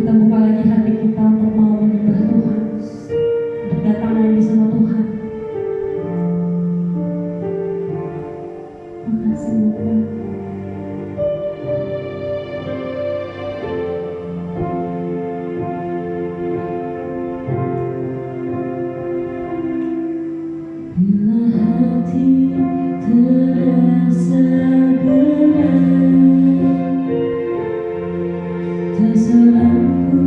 Kita buka lagi hati kita untuk mau menyembah Tuhan, untuk datang lagi sama Tuhan. Makasih Tuhan. Bila hati terasa berat, terserahku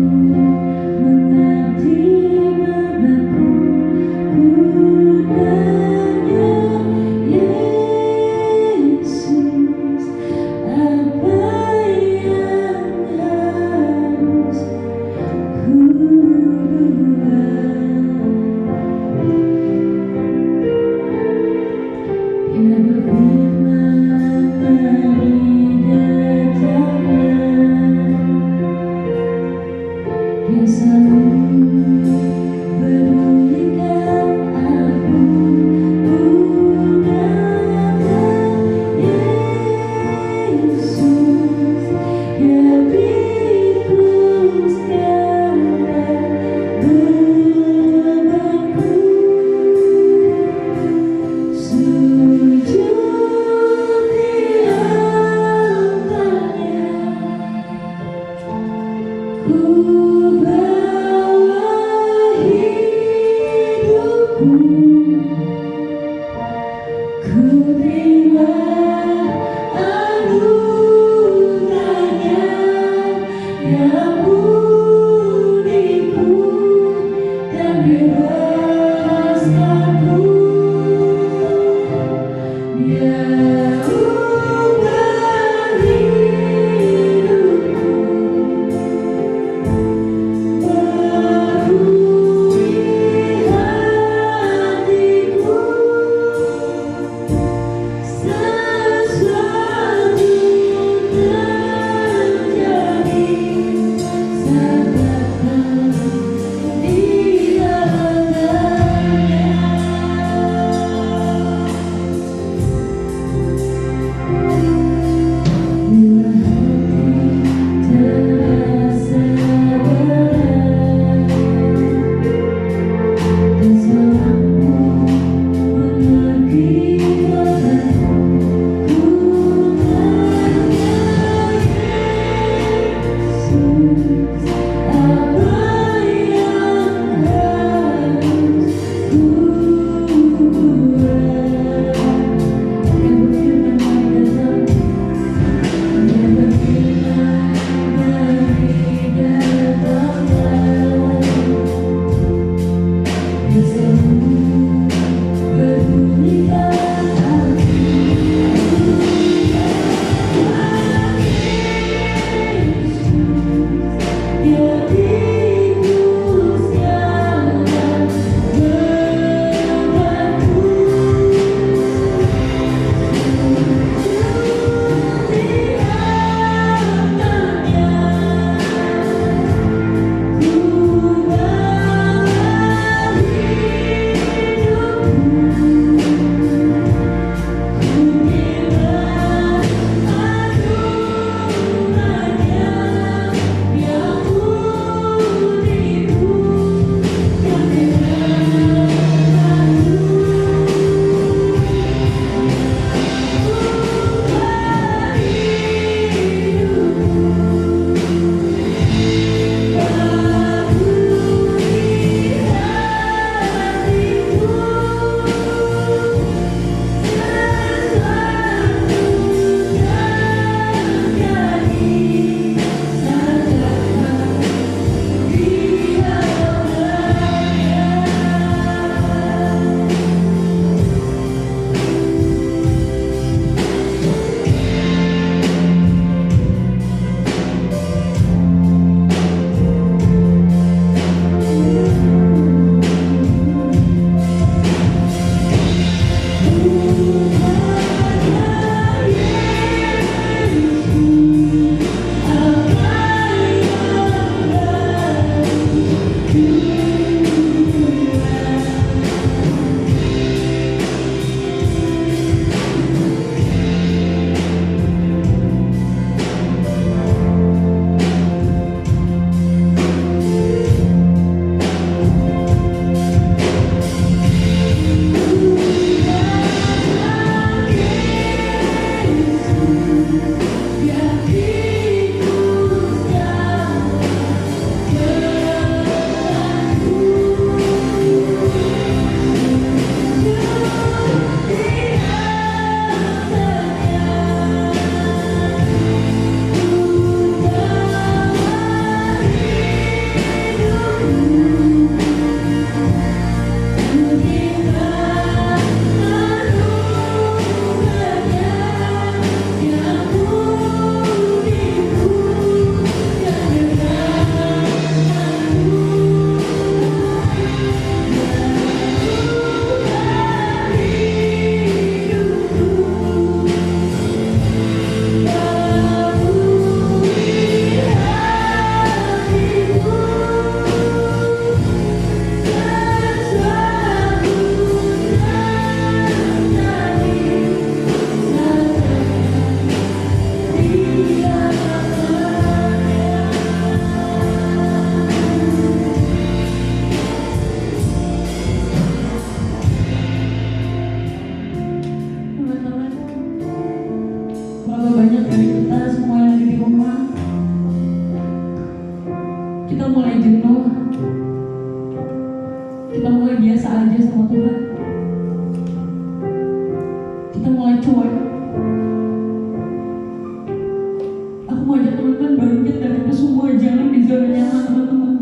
Aku mau ajak teman-teman bangkit dari itu semua, jangan di zona nyaman teman-teman.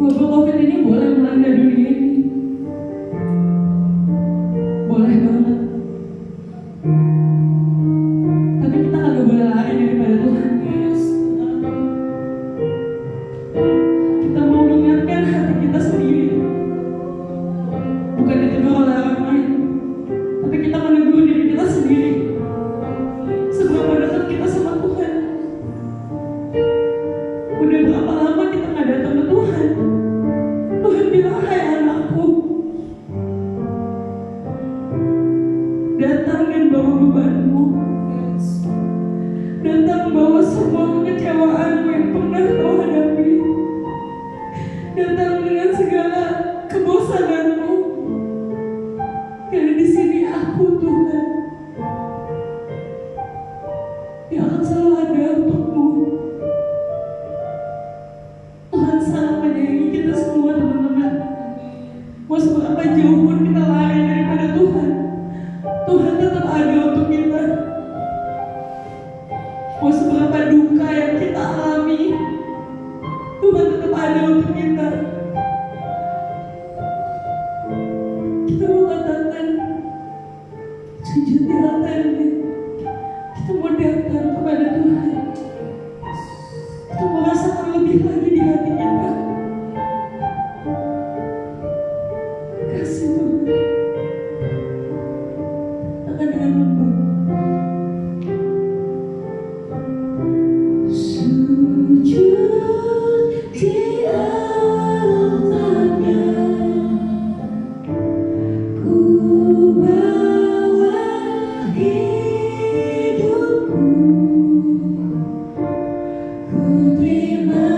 Wabah COVID ini boleh melanda dunia ini, boleh banget. Tapi kita kagak boleh lari daripada Tuhan. Kita mau mengingatkan hati kita sendiri, bukan ditegur oleh orang lain, tapi kita menegur diri kita sendiri. Seberapa dekat kita sama Tuhan? Udah berapa lama kita gak datang ke Tuhan? Tuhan bilang, hai anakku, datang dan bawa bebanmu, datang bawa semua kekecewaanmu yang pernah kau hadapi, datang dengan segala kebosananmu. Karena di sini aku Tuhan yang akan selalu ada untukmu. Tuhan sangat menyayangi kita semua teman-teman. Mau seberapa jauh pun kita lari daripada Tuhan, Tuhan tetap ada untuk kita. Mau seberapa duka yang kita alami, Tuhan tetap ada untuk kita. Kita mau katakan, sujud di altarnya. Kita mau datang kepada Tuhan. Kita mau rasakan lebih lagi di hati kita. Kasih Tuhan. Akan dengan lembut. Sujud di altarnya, ku bawa hidupku, ku terima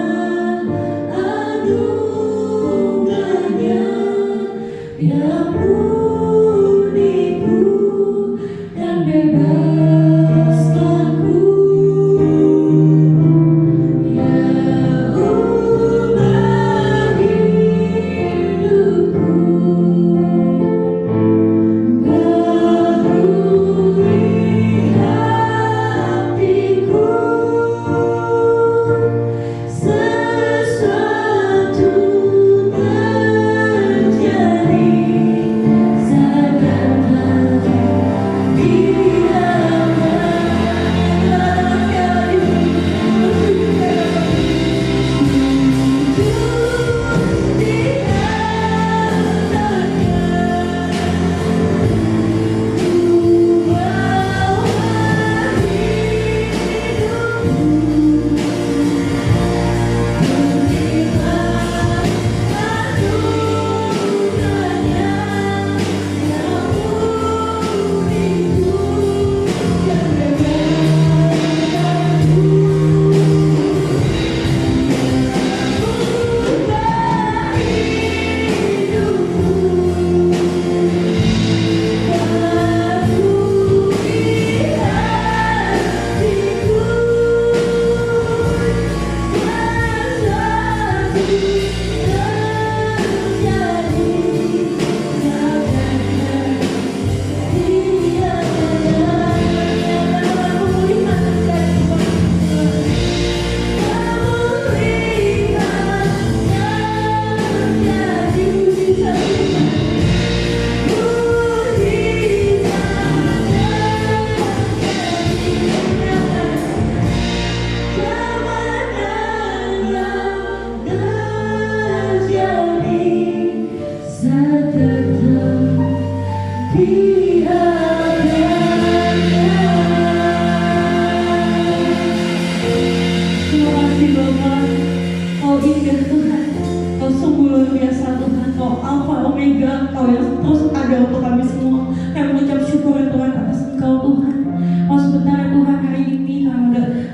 anugerahnya yang murniku dan bebaskanku. Ya ubah hidupku, barui hatiku, sesuatu terjadi, sadarkan dia Engkau yang terus ada untuk kami semua. Kami mengucap syukur ya Tuhan atas Engkau Tuhan. Mau sebentar ya Tuhan, hari ini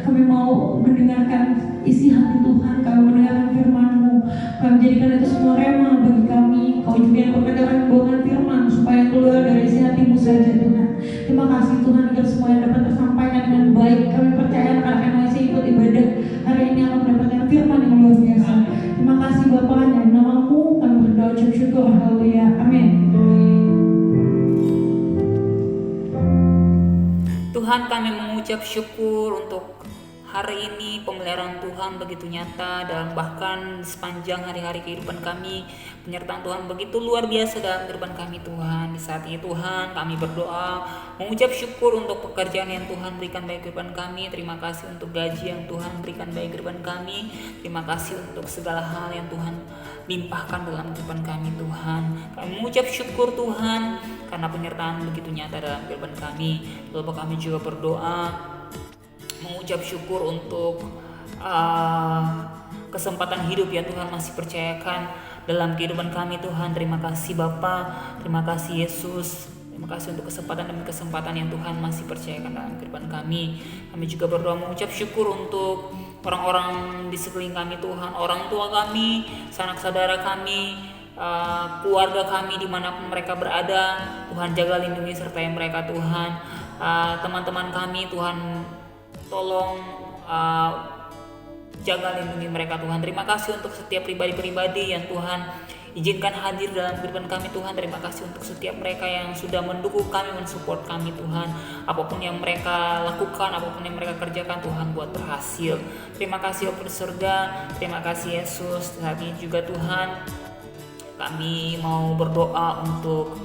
kami mau mendengarkan isi hati Tuhan, kami mendengarkan firman-Mu. Kami jadikan itu semua rema bagi kami. Kau juga yang berkenan bawakan firman supaya keluar dari isi hati-Mu saja Tuhan. Terima kasih Tuhan agar semua yang dapat tersampaikan dengan baik. Kami percaya akan masih ikut ibadah hari ini akan mendapatkan firman yang luar biasa. Terima kasih Bapa, dalam nama-Mu kami berdoa ucap syukur. Haleluya. Amin. Tuhan, kami mengucap syukur untuk hari ini pemeliharaan Tuhan begitu nyata dan bahkan sepanjang hari-hari kehidupan kami, penyertaan Tuhan begitu luar biasa dalam kehidupan kami Tuhan. Di saat ini Tuhan, kami berdoa mengucap syukur untuk pekerjaan yang Tuhan berikan bagi kehidupan kami. Terima kasih untuk gaji yang Tuhan berikan bagi kehidupan kami. Terima kasih untuk segala hal yang Tuhan limpahkan dalam kehidupan kami Tuhan. Kami mengucap syukur Tuhan karena penyertaan begitu nyata dalam kehidupan kami. Lalu kami juga berdoa mengucap syukur untuk kesempatan hidup yang Tuhan masih percayakan dalam kehidupan kami Tuhan. Terima kasih Bapa, terima kasih Yesus, terima kasih untuk kesempatan demi kesempatan yang Tuhan masih percayakan dalam kehidupan kami. Kami juga berdoa mengucap syukur untuk orang-orang di sekeliling kami Tuhan, orang tua kami, sanak saudara kami, keluarga kami dimanapun mereka berada. Tuhan jaga lindungi sertai mereka Tuhan. Teman-teman kami Tuhan tolong jaga lindungi mereka Tuhan. Terima kasih untuk setiap pribadi-pribadi yang Tuhan izinkan hadir dalam kehidupan kami Tuhan. Terima kasih untuk setiap mereka yang sudah mendukung kami, mensupport kami Tuhan. Apapun yang mereka lakukan, apapun yang mereka kerjakan Tuhan buat berhasil. Terima kasih Bapa di surga, terima kasih Yesus. Saat ini juga Tuhan kami mau berdoa untuk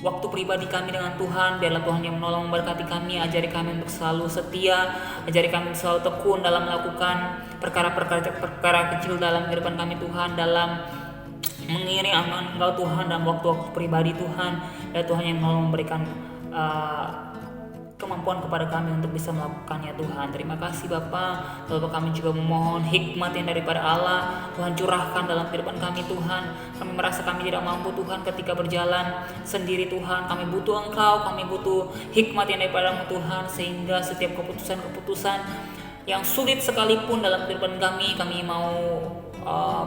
waktu pribadi kami dengan Tuhan. Biarlah Tuhan yang menolong memberkati kami. Ajari kami untuk selalu setia, ajari kami untuk selalu tekun dalam melakukan perkara-perkara kecil dalam kehidupan kami Tuhan, dalam mengiring amanah Engkau Tuhan dalam waktu-waktu pribadi Tuhan. Dan Tuhan yang menolong memberikan kemampuan kepada kami untuk bisa melakukannya Tuhan. Terima kasih Bapa. Lalu kami juga memohon hikmat yang daripada Allah Tuhan curahkan dalam kehidupan kami Tuhan. Kami merasa kami tidak mampu Tuhan ketika berjalan sendiri Tuhan. Kami butuh Engkau, kami butuh hikmat yang daripada-Mu Tuhan, sehingga setiap keputusan-keputusan yang sulit sekalipun dalam kehidupan kami mau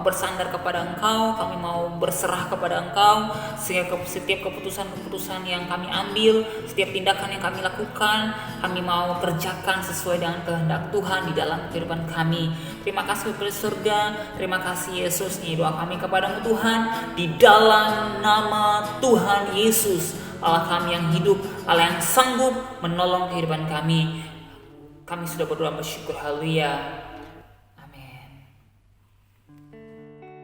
bersandar kepada Engkau, kami mau berserah kepada Engkau, sehingga setiap keputusan-keputusan yang kami ambil, setiap tindakan yang kami lakukan, kami mau kerjakan sesuai dengan kehendak Tuhan di dalam kehidupan kami. Terima kasih Bapa di surga, terima kasih Yesus. Ini doa kami kepadamu Tuhan, di dalam nama Tuhan Yesus, Allah kami yang hidup, Allah yang sanggup menolong kehidupan kami. Kami sudah berdoa bersyukur, haleluya.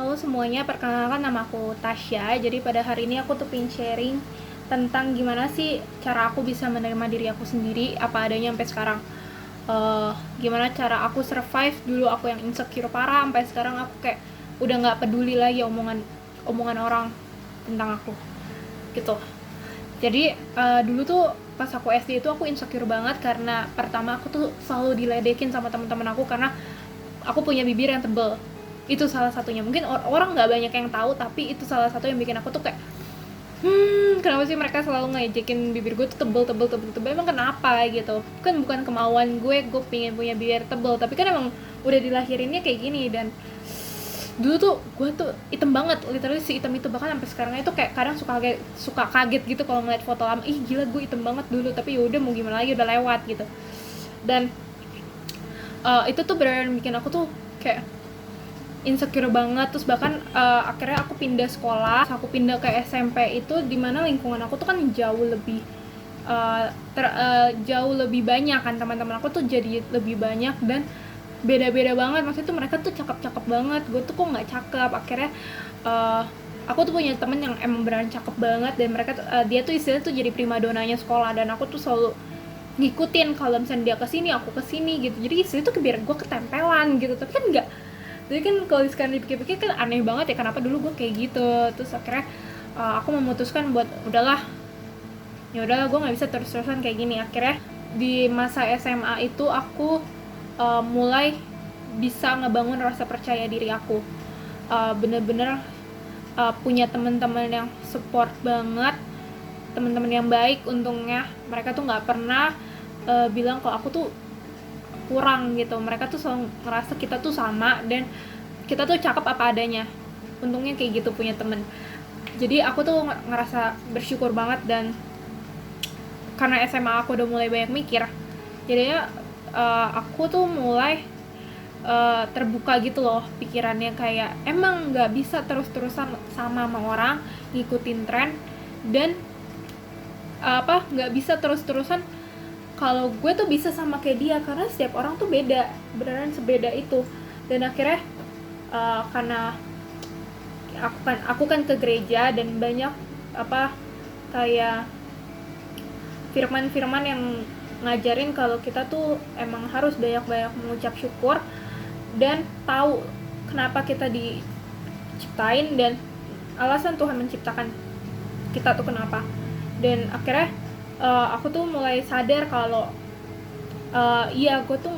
Halo semuanya, perkenalkan nama aku Tasya. Jadi pada hari ini aku tuh pengen sharing tentang gimana sih cara aku bisa menerima diri aku sendiri apa adanya sampai sekarang. Gimana cara aku survive dulu aku yang insecure parah, sampai sekarang aku kayak udah nggak peduli lagi omongan orang tentang aku gitu. Jadi dulu tuh pas aku SD itu aku insecure banget karena pertama aku tuh selalu diledekin sama teman-teman aku karena aku punya bibir yang tebel. Itu salah satunya. Mungkin orang nggak banyak yang tahu, tapi itu salah satu yang bikin aku tuh kayak kenapa sih mereka selalu ngejekin bibir gue tuh tebel, emang kenapa gitu. Kan bukan kemauan gue pengen punya bibir tebel, tapi kan emang udah dilahirinnya kayak gini. Dan dulu tuh gue tuh hitam banget, literally si hitam itu, bahkan sampai sekarang itu kayak kadang suka kaget gitu kalau ngeliat foto lama, gila gue hitam banget dulu, tapi yaudah mau gimana lagi, udah lewat gitu. Dan itu tuh beneran bikin aku tuh kayak insecure banget. Terus bahkan akhirnya aku pindah sekolah, aku pindah ke SMP itu dimana lingkungan aku tuh kan jauh lebih banyak kan, teman-teman aku tuh jadi lebih banyak dan beda-beda banget. Maksudnya tuh mereka tuh cakep-cakep banget, gue tuh kok nggak cakep. Akhirnya aku tuh punya temen yang emang beneran cakep banget, dan mereka tuh, dia tuh istilahnya tuh jadi primadonanya sekolah, dan aku tuh selalu ngikutin kalau misalnya dia kesini aku kesini gitu. Jadi istilahnya tuh biar gue ketempelan gitu, tapi kan enggak. Jadi kan kalau sekarang dipikir-pikir kan aneh banget ya, kenapa dulu gue kayak gitu. Terus akhirnya aku memutuskan buat udahlah gue nggak bisa terus-terusan kayak gini. Akhirnya di masa SMA itu aku mulai bisa ngebangun rasa percaya diri aku, bener-bener punya teman-teman yang support banget, teman-teman yang baik. Untungnya mereka tuh nggak pernah bilang kalau aku tuh kurang gitu. Mereka tuh selalu ngerasa kita tuh sama dan kita tuh cakep apa adanya. Untungnya kayak gitu punya temen. Jadi aku tuh ngerasa bersyukur banget. Dan karena SMA aku udah mulai banyak mikir, jadinya aku tuh mulai terbuka gitu loh pikirannya, kayak emang nggak bisa terus-terusan sama orang, ngikutin tren, dan nggak bisa terus-terusan kalau gue tuh bisa sama kayak dia, karena setiap orang tuh beda, beneran sebeda itu. Dan akhirnya karena aku kan ke gereja dan banyak kayak firman-firman yang ngajarin kalau kita tuh emang harus banyak-banyak mengucap syukur dan tahu kenapa kita diciptain dan alasan Tuhan menciptakan kita tuh kenapa. Dan akhirnya aku tuh mulai sadar kalau iya gue tuh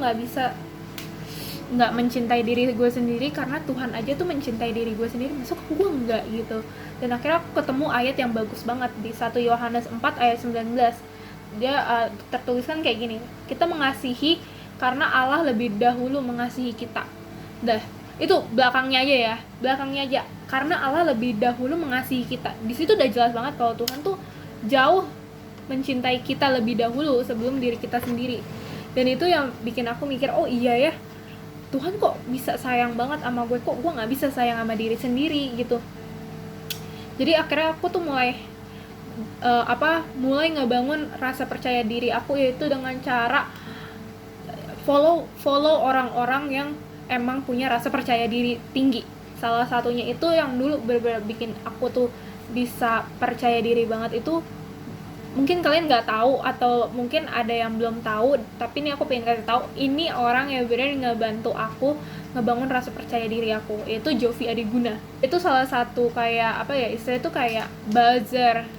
nggak mencintai diri gue sendiri, karena Tuhan aja tuh mencintai diri gue sendiri, masuk gue enggak gitu. Dan akhirnya aku ketemu ayat yang bagus banget di 1 Yohanes 4 ayat 19. Dia tertuliskan kayak gini, kita mengasihi karena Allah lebih dahulu mengasihi kita. Itu belakangnya aja, karena Allah lebih dahulu mengasihi kita. Di situ udah jelas banget kalau Tuhan tuh jauh mencintai kita lebih dahulu sebelum diri kita sendiri. Dan itu yang bikin aku mikir, oh iya ya, Tuhan kok bisa sayang banget sama gue, kok gue nggak bisa sayang sama diri sendiri gitu. Jadi akhirnya aku tuh mulai ngebangun rasa percaya diri aku, yaitu dengan cara follow orang-orang yang emang punya rasa percaya diri tinggi. Salah satunya itu yang dulu bener-bener bikin aku tuh bisa percaya diri banget itu, mungkin kalian nggak tahu atau mungkin ada yang belum tahu, tapi ini aku pengen kasih tahu, ini orang yang benar ngebantu aku ngebangun rasa percaya diri aku, yaitu Jovi Adiguna. Itu salah satu kayak istilahnya itu kayak buzzer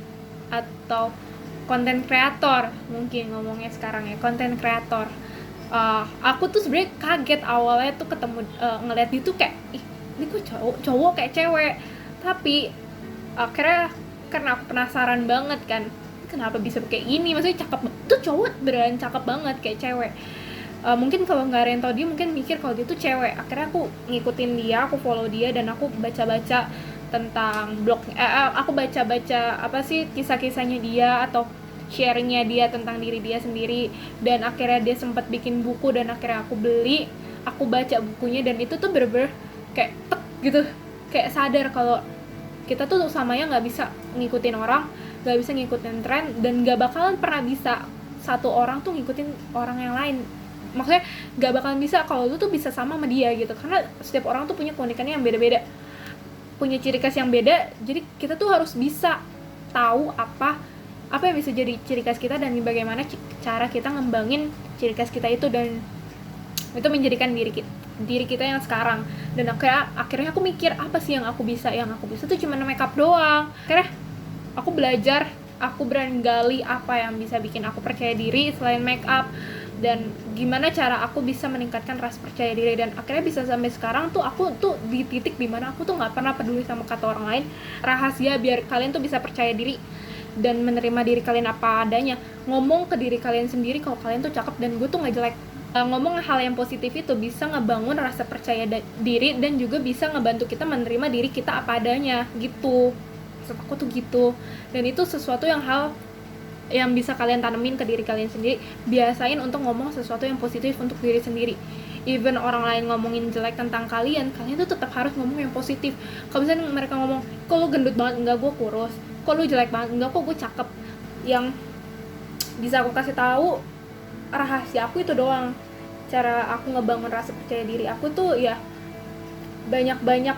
atau content creator, mungkin ngomongnya sekarang ya, content creator. Aku tuh sebenarnya kaget awalnya tuh ketemu ngeliat dia tuh kayak, ini kok cowok kayak cewek, tapi akhirnya karena aku penasaran banget kan, kenapa bisa kayak gini, maksudnya cakep tuh, cowok beneran cakep banget kayak cewek. Mungkin kalau nggak ada yang tau dia mungkin mikir kalau dia tuh cewek. Akhirnya aku ngikutin dia, aku follow dia, dan aku baca-baca tentang blog, aku baca-baca kisah-kisahnya dia atau sharingnya dia tentang diri dia sendiri. Dan akhirnya dia sempat bikin buku, dan akhirnya aku beli, aku baca bukunya, dan itu tuh bener-bener kayak tek gitu, kayak sadar kalau kita tuh samanya nggak bisa ngikutin orang, gak bisa ngikutin tren, dan gak bakalan pernah bisa satu orang tuh ngikutin orang yang lain. Maksudnya gak bakalan bisa kalau lu tuh bisa sama dia gitu, karena setiap orang tuh punya keunikannya yang beda-beda, punya ciri khas yang beda. Jadi kita tuh harus bisa tahu apa yang bisa jadi ciri khas kita, dan bagaimana cara kita ngembangin ciri khas kita itu, dan itu menjadikan diri kita yang sekarang. Dan akhirnya aku mikir, apa sih yang aku bisa tuh cuma makeup doang. Akhirnya aku belajar, aku berani gali apa yang bisa bikin aku percaya diri selain make up, dan gimana cara aku bisa meningkatkan rasa percaya diri. Dan akhirnya bisa sampai sekarang tuh aku tuh di titik dimana aku tuh nggak pernah peduli sama kata orang lain. Rahasia biar kalian tuh bisa percaya diri dan menerima diri kalian apa adanya. Ngomong ke diri kalian sendiri kalau kalian tuh cakep dan gue tuh nggak jelek. Ngomong hal yang positif itu bisa ngebangun rasa percaya diri, dan juga bisa ngebantu kita menerima diri kita apa adanya gitu. Maksud aku tuh gitu. Dan itu sesuatu hal yang bisa kalian tanemin ke diri kalian sendiri. Biasain untuk ngomong sesuatu yang positif untuk diri sendiri. Even orang lain ngomongin jelek tentang kalian tuh tetap harus ngomong yang positif. Kalau misalnya mereka ngomong, kok lu gendut banget, enggak gue kurus. Kok lu jelek banget, enggak kok gue cakep. Yang bisa aku kasih tahu, rahasia aku itu doang. Cara aku ngebangun rasa percaya diri aku tuh ya banyak-banyak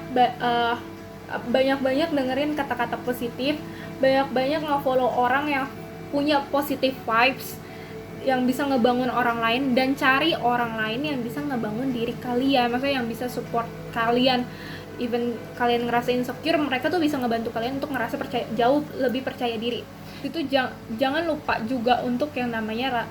dengerin kata-kata positif, banyak-banyak nge-follow orang yang punya positive vibes, yang bisa ngebangun orang lain, dan cari orang lain yang bisa ngebangun diri kalian, maksudnya yang bisa support kalian. Even kalian ngerasa insecure, mereka tuh bisa ngebantu kalian untuk ngerasa jauh lebih percaya diri. Itu jangan lupa juga untuk yang namanya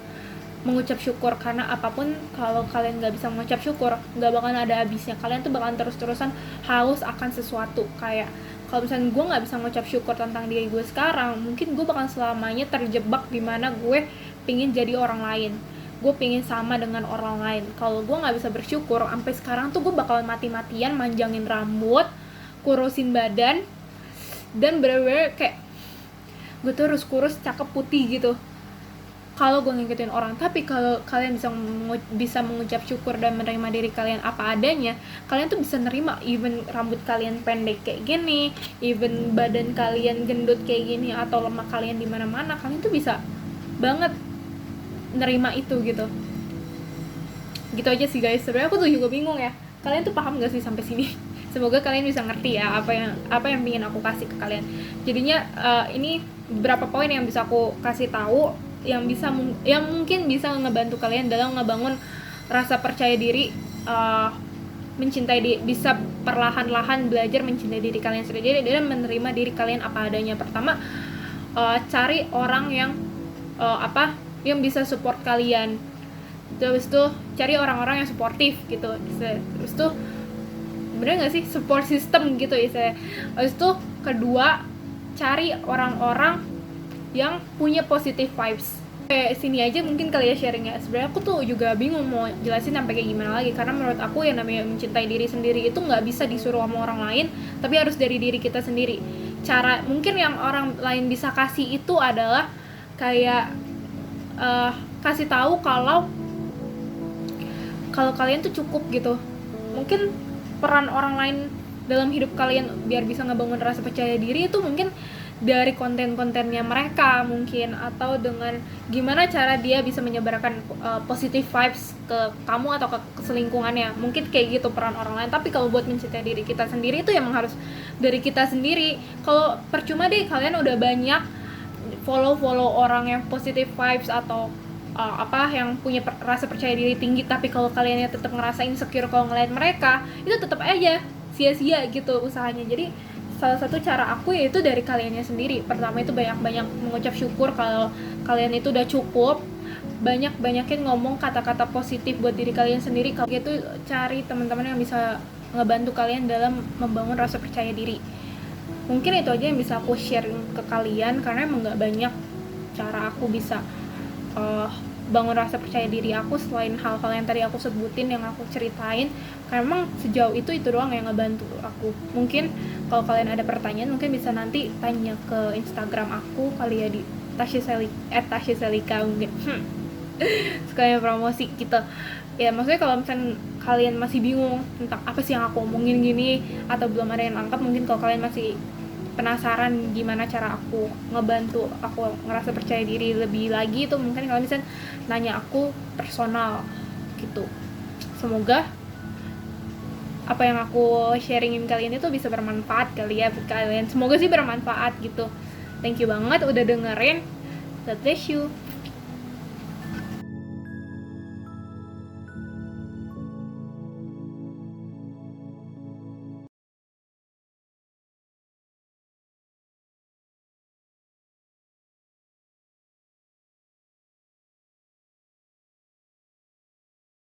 mengucap syukur, karena apapun kalau kalian nggak bisa mengucap syukur, nggak bakalan ada habisnya. Kalian tuh bakalan terus-terusan haus akan sesuatu. Kayak kalau misalnya gue nggak bisa mengucap syukur tentang diri gue sekarang, mungkin gue bakal selamanya terjebak di mana gue pingin jadi orang lain, gue pingin sama dengan orang lain. Kalau gue nggak bisa bersyukur, sampai sekarang tuh gue bakalan mati-matian manjangin rambut, kurusin badan, dan bener-bener kayak gue tuh harus kurus, cakep, putih gitu. kalau gue ngikutin orang. Tapi kalau kalian bisa mengucap syukur dan menerima diri kalian apa adanya, kalian tuh bisa nerima even rambut kalian pendek kayak gini, even badan kalian gendut kayak gini, atau lemak kalian di mana-mana, kalian tuh bisa banget nerima itu gitu. Gitu aja sih guys. Sebenarnya aku tuh juga bingung ya, kalian tuh paham gak sih sampai sini? Semoga kalian bisa ngerti ya apa yang ingin aku kasih ke kalian. Jadinya ini beberapa poin yang bisa aku kasih tahu yang mungkin bisa ngebantu kalian dalam ngebangun rasa percaya diri, bisa perlahan-lahan belajar mencintai diri kalian sendiri dan menerima diri kalian apa adanya. Pertama, cari orang yang bisa support kalian. Terus tuh cari orang-orang yang suportif gitu. Terus tuh bener nggak sih, support system gitu ya. Terus tuh kedua, cari orang-orang yang punya positive vibes. Kayak sini aja mungkin kali ya sharingnya. Sebenarnya aku tuh juga bingung mau jelasin sampai kayak gimana lagi, karena menurut aku yang namanya mencintai diri sendiri itu nggak bisa disuruh sama orang lain, tapi harus dari diri kita sendiri. Cara mungkin yang orang lain bisa kasih itu adalah kayak kasih tahu kalau kalian tuh cukup gitu. Mungkin peran orang lain dalam hidup kalian biar bisa ngebangun rasa percaya diri itu mungkin dari konten-kontennya mereka mungkin, atau dengan gimana cara dia bisa menyebarkan positive vibes ke kamu atau ke selingkungannya. Mungkin kayak gitu peran orang lain. Tapi kalau buat mencintai diri kita sendiri itu emang harus dari kita sendiri. Kalau percuma deh kalian udah banyak follow orang yang positive vibes atau yang punya rasa percaya diri tinggi, tapi kalau kalian tetap ngerasa insecure kalau ngeliat mereka, itu tetap aja sia-sia gitu usahanya. Jadi salah satu cara aku yaitu dari kaliannya sendiri. Pertama itu banyak-banyak mengucap syukur kalau kalian itu udah cukup, banyak-banyakin ngomong kata-kata positif buat diri kalian sendiri. Kalau gitu cari teman-teman yang bisa ngebantu kalian dalam membangun rasa percaya diri. Mungkin itu aja yang bisa aku share ke kalian, karena emang gak banyak cara aku bisa bangun rasa percaya diri aku selain hal-hal yang tadi aku sebutin, yang aku ceritain. Karena emang sejauh itu doang yang ngebantu aku. Mungkin kalau kalian ada pertanyaan mungkin bisa nanti tanya ke Instagram aku kali ya, di @tasyaselika mungkin. Sekalian promosi gitu ya. Maksudnya kalau misalnya kalian masih bingung tentang apa sih yang aku omongin gini, atau belum ada yang nangkep, mungkin kalau kalian masih penasaran gimana cara aku ngebantu aku ngerasa percaya diri lebih lagi, itu mungkin kalian bisa nanya aku personal gitu. Semoga apa yang aku sharingin kali ini tuh bisa bermanfaat kali ya buat kalian. Semoga sih bermanfaat gitu. Thank you banget udah dengerin. God bless you.